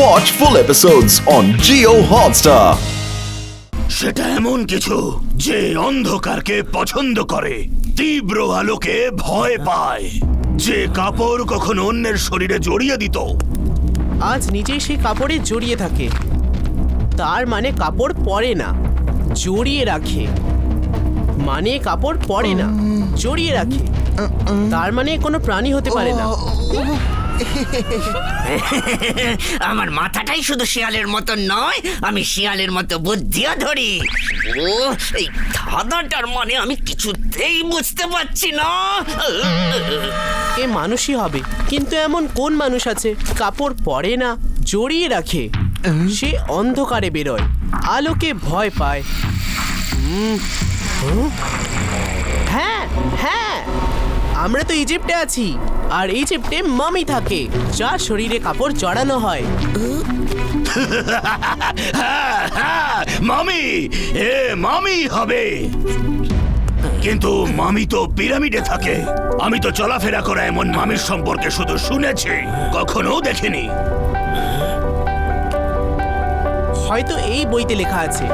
Watch full episodes on Jio Hotstar. সেটা এমন কিছু যে অন্ধকারকে পছন্দ করে, তীব্র আলোকে ভয় পায়, যে কাপড় কখনো অন্যের শরীরে জড়িয়ে দিত আজ নিজেই সেই কাপড়ে জড়িয়ে থাকে। তার মানে কাপড় পরে না, জড়িয়ে রাখে। মানে কাপড় পরে না, জড়িয়ে রাখে। তার মানে কোনো প্রাণী হতে পারে না। আমার মাথাটাই শুধু শিয়ালের মতো নয়, আমি শিয়ালের মতো বুদ্ধিও ধরি। ও এই ধাঁধাটার মানে আমি কিছুতেই বুঝতে পারছি না। এ মানুষই হবে, কিন্তু এমন কোন মানুষ আছে কাপড় পরে না, জড়িয়ে রাখে? সে অন্ধকারে বেরোয়, আলোকে ভয় পায়। হ্যাঁ হ্যাঁ, আমরা তো ইজিপ্টে আছি, আর ইজিপ্টে মামি থাকে যার শরীরে কাপড় জড়ানো হয়। মামি, মামি হবে। কিন্তু মামি তো পিরামিডে থাকে। আমি তো চলাফেরা করা এমন মামির সম্পর্কে শুধু শুনেছি, কখনো দেখিনি। হয়তো এই বইতে লেখা আছে।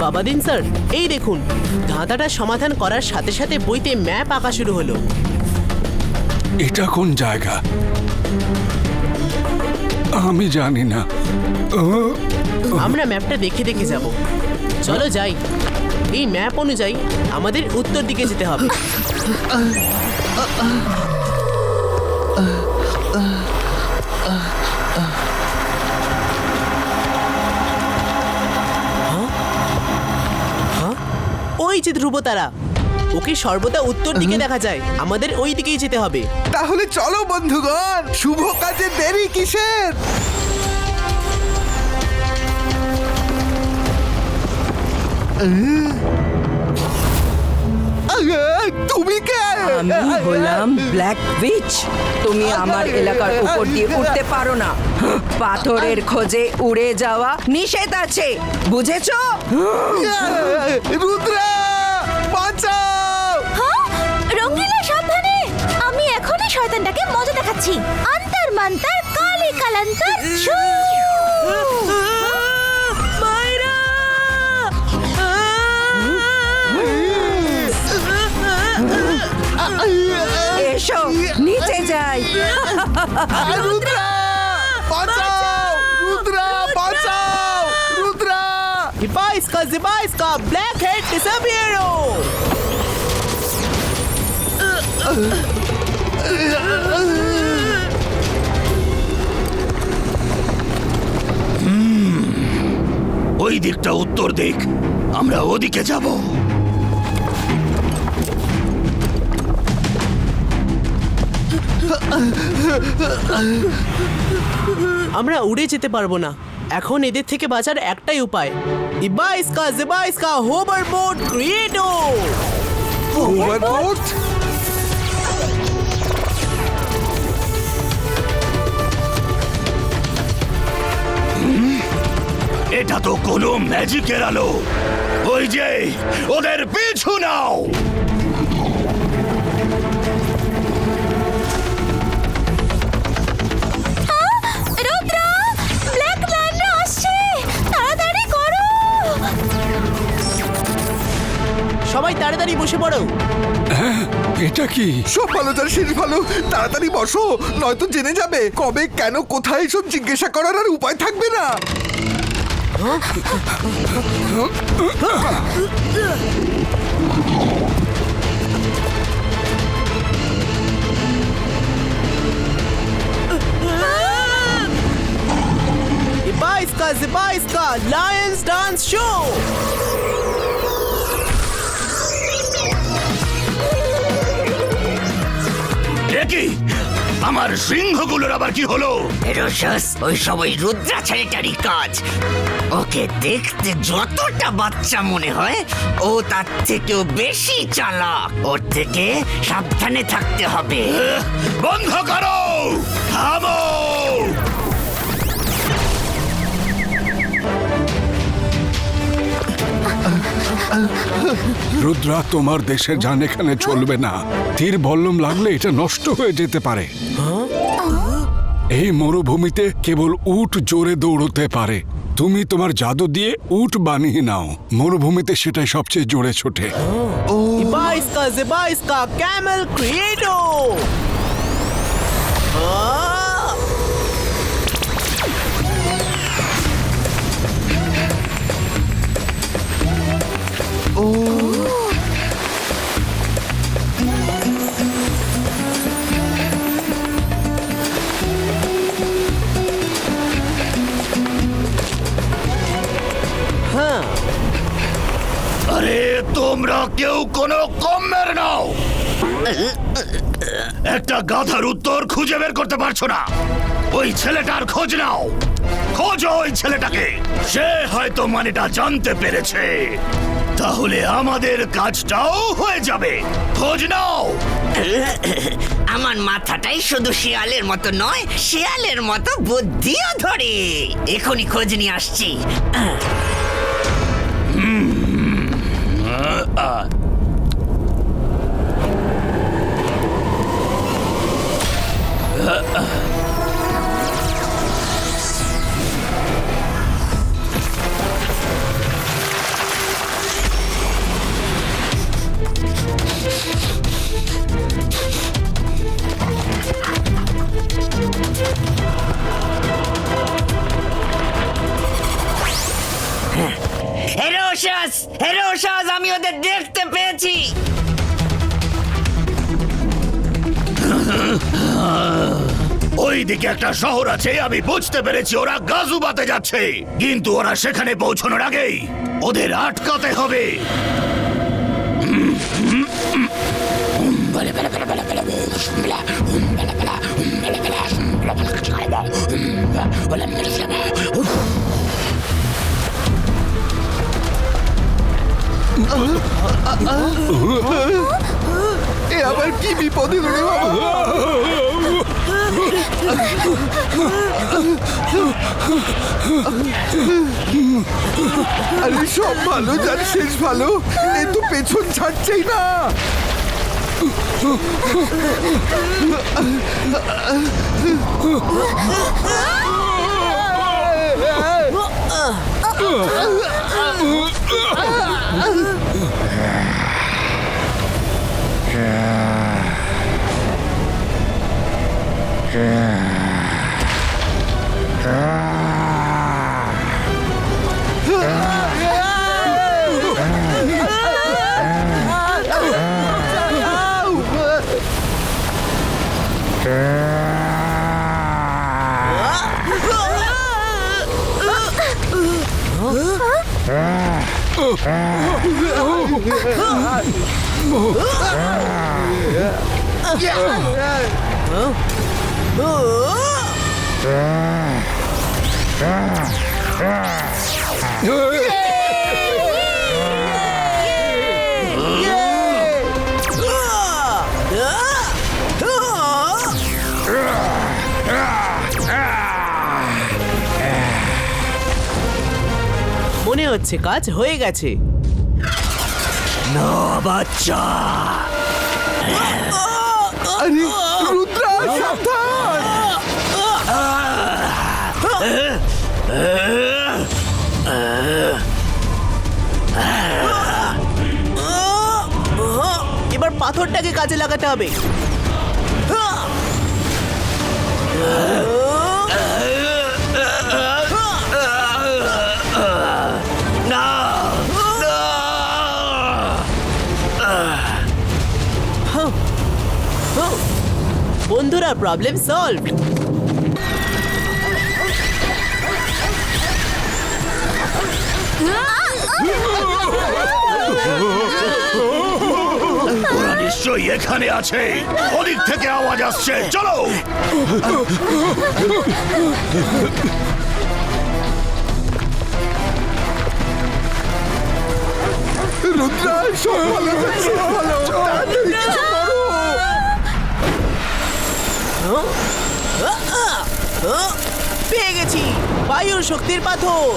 বাবাদিন স্যার, এই দেখুন, ধাঁধাটা সমাধান করার সাথে সাথে বইতে ম্যাপ আঁকা শুরু হলো। এটা কোন জায়গা আমি জানি না। আমরা ম্যাপটা দেখে দেখে যাব। চলো যাই। এই ম্যাপ অনুযায়ী আমাদের উত্তর দিকে যেতে হবে। ওই যে ধ্রুবতারা, ওকে সর্বদা উত্তর দিকে দেখা যায়। আমাদের ওই দিকেই যেতে হবে। তাহলে চলো বন্ধুগণ, শুভ কাজে দেরি কিসের? তুমি কে? আমি হলাম ব্ল্যাক উইচ। তুমি আমার এলাকার উপর দিয়ে উঠতে পারো না। পাথরের খোঁজে উড়ে যাওয়া নিষেধ আছে, বুঝেছো? রুদ্রা, বাঁচাও! রঙ্গিলা সাবধানে, আমি এখনই শয়তানটাকে মজা দেখাচ্ছি। আন্তর মন্তর কালি কালান্তর ছু। এসো নিচে যাই। রুদ্রা, বাঁচাও! রুদ্রা, বাঁচাও! রুদ্রা! Zibaiska, Blackhead Disappearo! ওই দিকটা উত্তর দিক, আমরা ওদিকে যাব। আমরা উড়ে যেতে পারবো না। এখন এদের থেকে বাঁচার একটাই উপায়। ইবাইস্কা জিবাইস্কা হোভারবোর্ড ক্রিয়েটো। হোভারবোর্ড? এটা তো কোনো ম্যাজিকের আলো। ওই যে ওদের পিছু নাও। সবাই তাড়াতাড়ি বসে পড়ো। এটা কি? সব ভালো যার শেষ ভালো, তাড়াতাড়ি বসো, নয়তো জেনে যাবে কবে কেন কোথায় সব জিজ্ঞাসা করার আর উপায় থাকবে না। ইবাইস্কা জিবাইস্কা লায়ন্স ডান্স শো। কি আমার সিংহগুলোর আবার কি হলো? রোশাস, ওই সবাই রুদ্রা ছেলেটারই কাজ। ওকে দেখতে যতটা বাচ্চা মনে হয়, ও তার থেকেও বেশি চালাক। ওর থেকে সাবধানে থাকতে হবে। বন্ধ করো, থামো। রুদ্রা, তোমার দেশের যান এখানে চলবে না। তীর বল্লম লাগলে এটা নষ্ট হয়ে যেতে পারে। এই মরুভূমিতে কেবল উট জোরে দৌড়তে পারে। তুমি তোমার জাদু দিয়ে উট বানিয়ে নাও, মরুভূমিতে সেটাই সবচেয়ে জোরে ছোটে। ইবাইস্কা জেবাইস্কা ক্যামেল ক্রিয়েটো। আরে তোমরা কেউ কোনো কম মেরে নাও। একটা গাধার উত্তর খুঁজে বের করতে পারছো না? ওই ছেলেটার খোঁজ নাও, খোঁজো ওই ছেলেটাকে। সে হয়তো মানেটা জানতে পেরেছে, তাহলে আমাদের কাজটাও হয়ে যাবে। খোঁজ নাও। আমার মাথাটাই শুধু শিয়ালের মতো নয়, শিয়ালের মতো বুদ্ধিও ধরে। এখনই খোঁজ নিয়ে আসছি। হেরোশাস, হেরোশাস, আমি ওদের দেখতে পেয়েছি। ওইদিকে একটা শহর আছে, আমি বুঝতে পেরেছি ওরা গাজুবাতে যাচ্ছে, কিন্তু ওরা সেখানে পৌঁছানোর আগেই ওদের আটকাতে হবে। এ আবার কি বিপদ এলো রে বাবা? আরে সব ভালো, যার শেষ ভালো। এ তো পেছন ছাড়ছেই না। মনে হচ্ছে কাজ হয়ে গেছে। না বাচ্চা, আরে রুদ্রা, সাবধান! এবার পাথরটাকে কাজে লাগাতে হবে। বন্ধুরা, প্রবলেম সলভ। ওরা নিশ্চয়ই এখানে আছে, ওদিক থেকে আওয়াজ আসছে। চলো। রুদ্রা, সব ভালো, সব ভালো। তাড়াতাড়ি কিছু করো। পেয়ে গেছি বায়ুর শক্তির পাথর।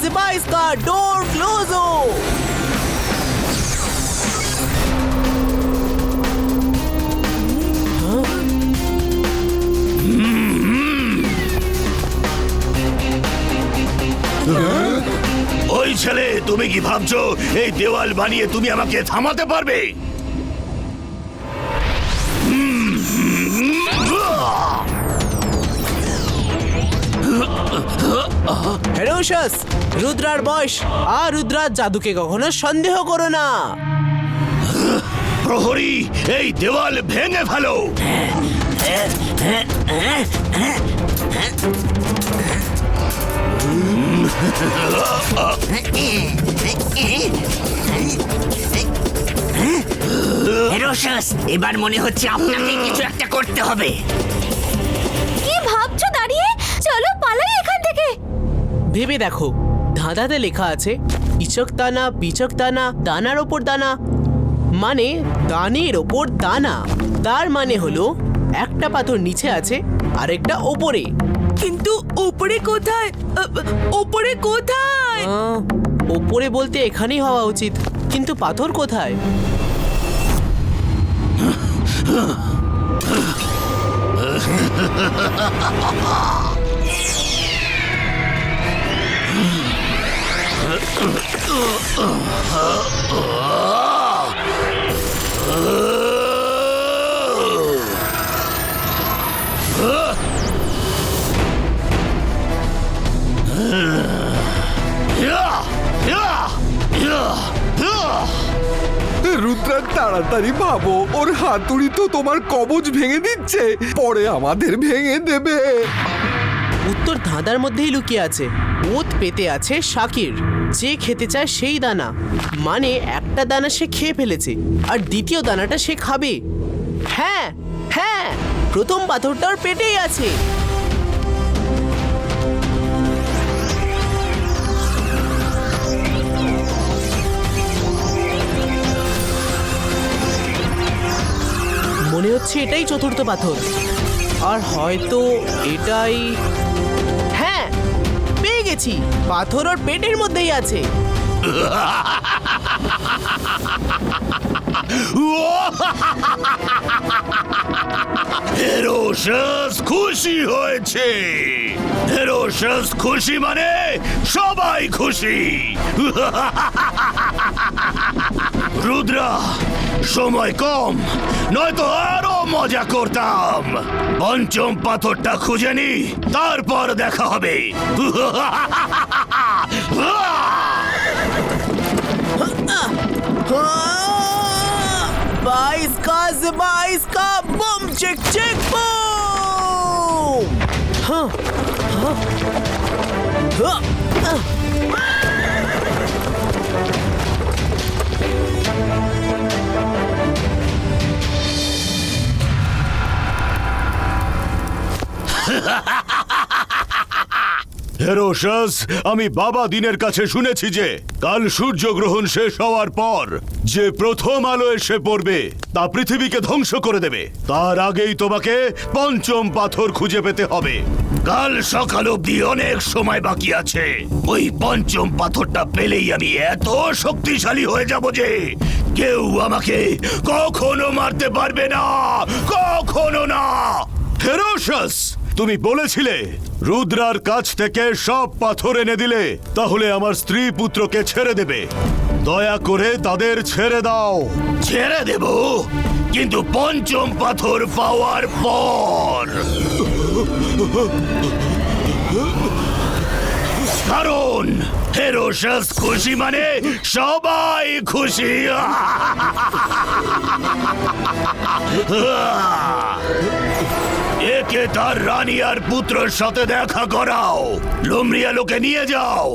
Ziba iska, door close. ওই ছেলে, তুমি কি ভাবছো এই দেওয়াল বানিয়ে তুমি আমাকে থামাতে পারবে? হেরোশাস, রুদ্রার বয়স আর রুদ্রার জাদুকে কখনো সন্দেহ করো না। প্রহরী, এই দেওয়াল ভেঙে ফেলো। হেরোশাস, এবার মনে হচ্ছে আপনাকে কিছু একটা করতে হবে। কি ভাবছো দাঁড়িয়ে? চলো পালাই এখান থেকে। ভেবে দেখো, ধাঁধাতে লেখা আছে ইচক দানা বিচক দানা, দানার ওপর দানা, মানে দানের ওপর দানা। তার মানে হলো একটা পাথর নিচে আছে আরেকটা ওপরে। কিন্তু ওপরে কোথায়? ওপরে কোথায়? ওপরে বলতে এখানেই হওয়া উচিত, কিন্তু পাথর কোথায়? রুদ্রা, তাড়াতাড়ি ভাবো, ওর হাতুড়ি তো তোমার কবজ ভেঙে দিচ্ছে, পরে আমাদের ভেঙে দেবে। উত্তর ধাঁধার মধ্যেই লুকিয়ে আছে। ওত পেতে আছে শাকির, যে খেতে চায় সেই দানা, মানে একটা দানা সে খেয়ে ফেলেছে আর দ্বিতীয় দানাটা সে খাবে। হ্যাঁ হ্যাঁ, প্রথম পাথরটা ওর পেটেই আছে। মনে হচ্ছে এটাই চতুর্থ পাথর, আর হয়তো এটাই। হ্যাঁ, পেয়ে গেছি, পাথর ওর পেটের মধ্যেই আছে। হেরোশাস খুশি হয়েছে। হেরোশাস খুশি মানে সবাই খুশি। রুদ্রা, সময় কম, নয়তো আরো মজা করতাম। পঞ্চম পাথরটা খুঁজে নি, তারপর দেখা হবে। বাইশ का बम चेक चेक बम। हाँ हाँ हाँ। হেরোশাস, আমি বাবা দিনের কাছে শুনেছি যে কাল সূর্যগ্রহণ শেষ হওয়ার পর যে প্রথম আলো এসে পড়বে তা পৃথিবীকে ধ্বংস করে দেবে। তার আগেই তোমাকে পঞ্চম পাথর খুঁজে পেতে হবে। কাল সকাল অবধি অনেক সময় বাকি আছে। ওই পঞ্চম পাথরটা পেলেই আমি এত শক্তিশালী হয়ে যাব যে কেউ আমাকে কখনো মারতে পারবে না, কখনো না। হেরোশাস, তুমি বলেছিলে রুদ্রার কাছ থেকে সব পাথর এনে দিলে তাহলে আমার স্ত্রী পুত্রকে ছেড়ে দেবে। দয়া করে তাদের ছেড়ে দাও। ছেড়ে দেব, কিন্তু পঞ্চম পাথর পাওয়ার পর। কারণ হেরোশাস খুশি মানে সবাই খুশি। একে তার রানী আর পুত্রের সাথে দেখা করাও, লুমরিয়া লোকে নিয়ে যাও।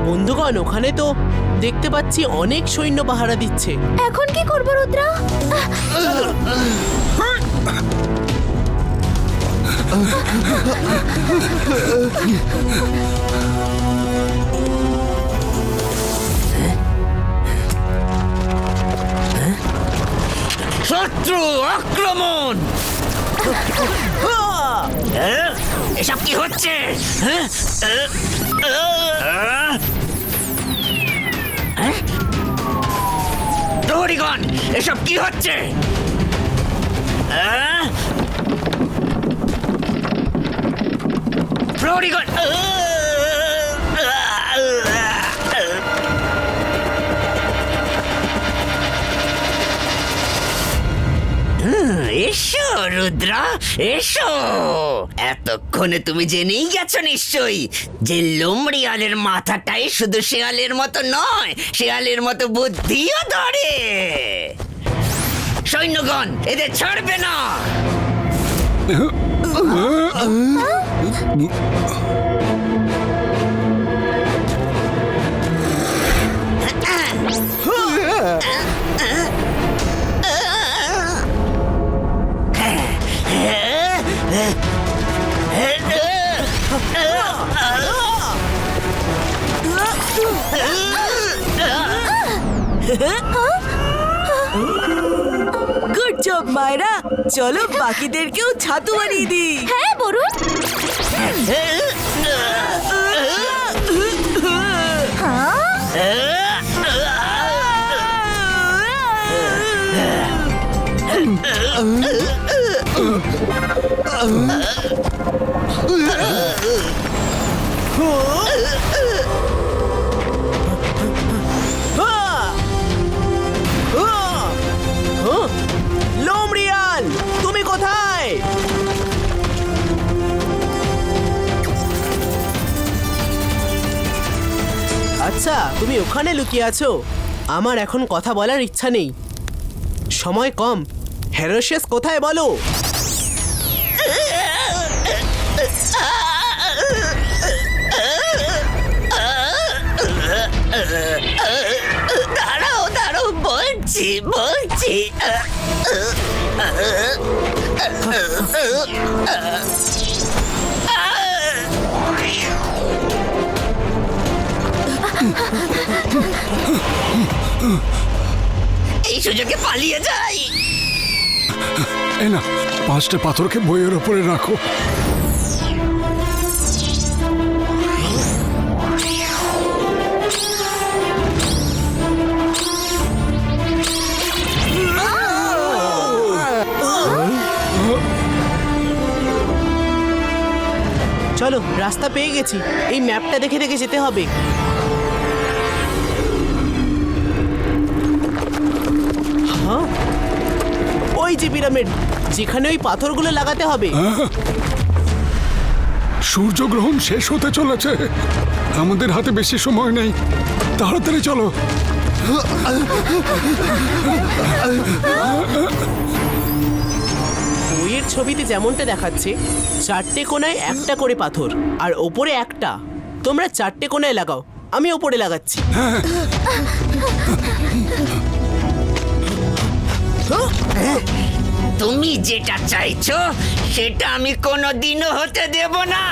বন্ধুগণ, ওখানে তো দেখতে পাচ্ছি অনেক সৈন্য পাহারা দিচ্ছে। এখন কি করবো রুদ্রা? শত্রু আক্রমণ! এসব কি হচ্ছে? প্রহরীগণ, এসব কি হচ্ছে? প্রহরীগণ, এসো রুদ্রা, এসো। এতক্ষণে তুমি জেনেই গেছো নিশ্চয়ই যে লোমড়িয়ালের মাথাটাই শুধু শেয়ালের মতো নয়, শেয়ালের মতো বুদ্ধিও ধরে। সৈন্যগণ, এদের ছাড়বে না। গুড জব মায়েরা, চলো বাকিদেরকেও ছাতু বানিয়ে দিই। হ্যাঁ বরুণ। লোমরিয়াল, তুমি কোথায়? আচ্ছা, তুমি ওখানে লুকিয়ে আছো। আমার এখন কথা বলার ইচ্ছা নেই, সময় কম। হেরোশেস কোথায় বলো? দাঁড়াও দাঁড়াও, বলছি বলছি। এই সুযোগে পালিয়ে যাই। এই না, 5টা পাথরকে বইয়ের ওপরে রাখো। চলো, রাস্তা পেয়ে গেছি। এই ম্যাপটা দেখে দেখে যেতে হবে। হ্যাঁ, ওই যে পিরামিড, যেখানে ওই পাথরগুলো লাগাতে হবে। সূর্যগ্রহণ শেষ হতে চলেছে, আমাদের হাতে বেশি সময় নেই, তাড়াতাড়ি চলো। বইয়ের ছবিতে যেমনটা দেখাচ্ছে, 4টে কোণায় একটা করে পাথর, আর ওপরে একটা। তোমরা 4টে কোণায় লাগাও, আমি ওপরে লাগাচ্ছি। তুমি যেটা চাইছো সেটা আমি কোনোদিনও হতে দেব না।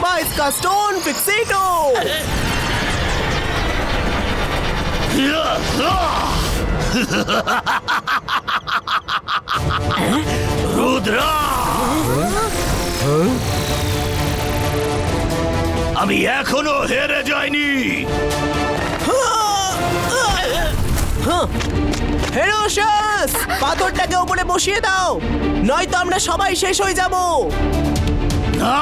Baisca, stone fixato! রুদ্রা, আমি এখনো হেরে যাইনি। হেরোশাস, পাথরটাকে উপরে বসিয়ে দাও, নয়তো আমরা সবাই শেষ হয়ে যাব। না,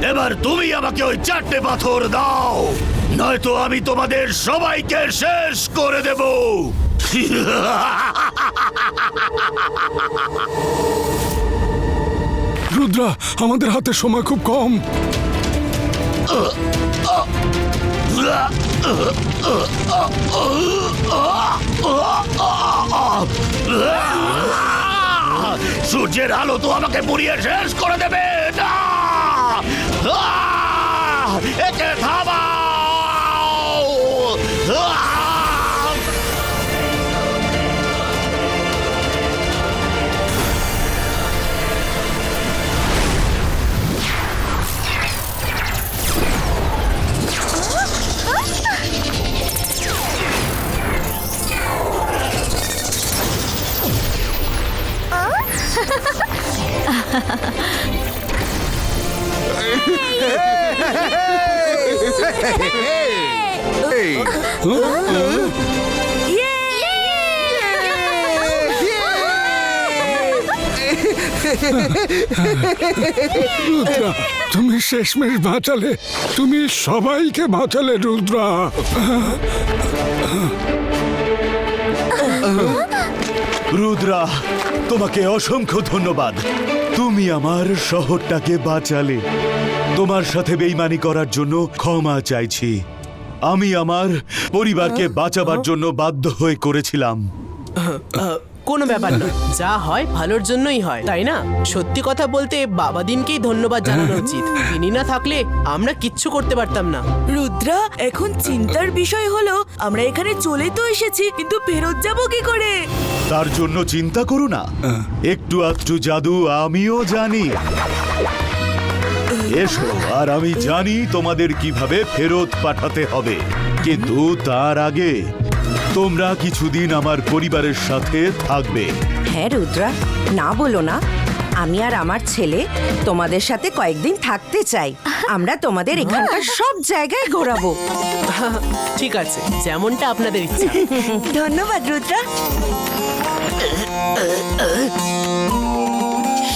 এবার তুমি আমাকে ওই 4টে পাথর দাও, নয়তো আমি তোমাদের সবাইকে শেষ করে দেব। রুদ্রা, আমাদের হাতে সময় খুব কম। সূর্যের আলো তো আমাকে পুড়িয়ে শেষ করে দেবে। না, একে থামাও। রুদ্রা, তুমি শেষমেশ বাঁচালে, তুমি সবাইকে বাঁচালে রুদ্রা। রুদ্রা, তোমাকে অসংখ্য ধন্যবাদ। তুমি আমার শহরটাকে বাঁচালে। তোমার সাথে বেইমানি করার জন্য ক্ষমা চাইছি। আমি আমার পরিবারকে বাঁচাবার জন্য বাধ্য হয়ে করেছিলাম। কোনো ব্যাপার না, যা হয় ভালোর জন্যই হয়, তাই না? সত্যি কথা বলতে বাবা দিনকেই ধন্যবাদ জানানো উচিত। তিনি না থাকলে আমরা কিচ্ছু করতে পারতাম না। রুদ্রা, এখন চিন্তার বিষয় হলো আমরা এখানে চলে তো এসেছি, কিন্তু ফেরত যাব কি করে? তার জন্য চিন্তা করো না, একটু আধটু জাদু আমিও জানি। এসো, আর আমি জানি তোমাদের কিভাবে ফেরত পাঠাতে হবে। কিন্তু তার আগে তোমরা কিছুদিন আমার পরিবারের সাথে থাকবে। হ্যাঁ রুদ্রা, না বলো না। আমি আর আমার ছেলে তোমাদের সাথে কয়েকদিন থাকতে চাই। আমরা তোমাদের এখানকার সব জায়গায় ঘোরাবো। ঠিক আছে, যেমনটা আপনাদের ইচ্ছা। ধন্যবাদ রুদ্রা।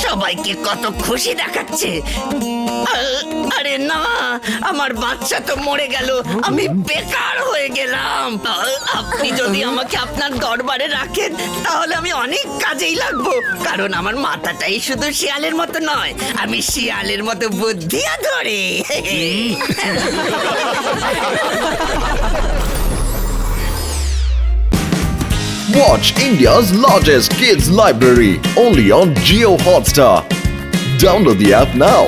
সবাইকে কত খুশি দেখাচ্ছে। আরে না, আমার বাচ্চা তো মরে গেল, আমি বেকার হয়ে গেলাম। আপনি যদি আমাকে আপনার দরবারে রাখেন তাহলে আমি অনেক কাজেই লাগবো, কারণ আমার মাথাটাই শুধু শিয়ালের মতো নয়, আমি শিয়ালের মতো বুদ্ধিও ধরে। Watch India's largest kids library only on Geo Hotstar. Download the app now.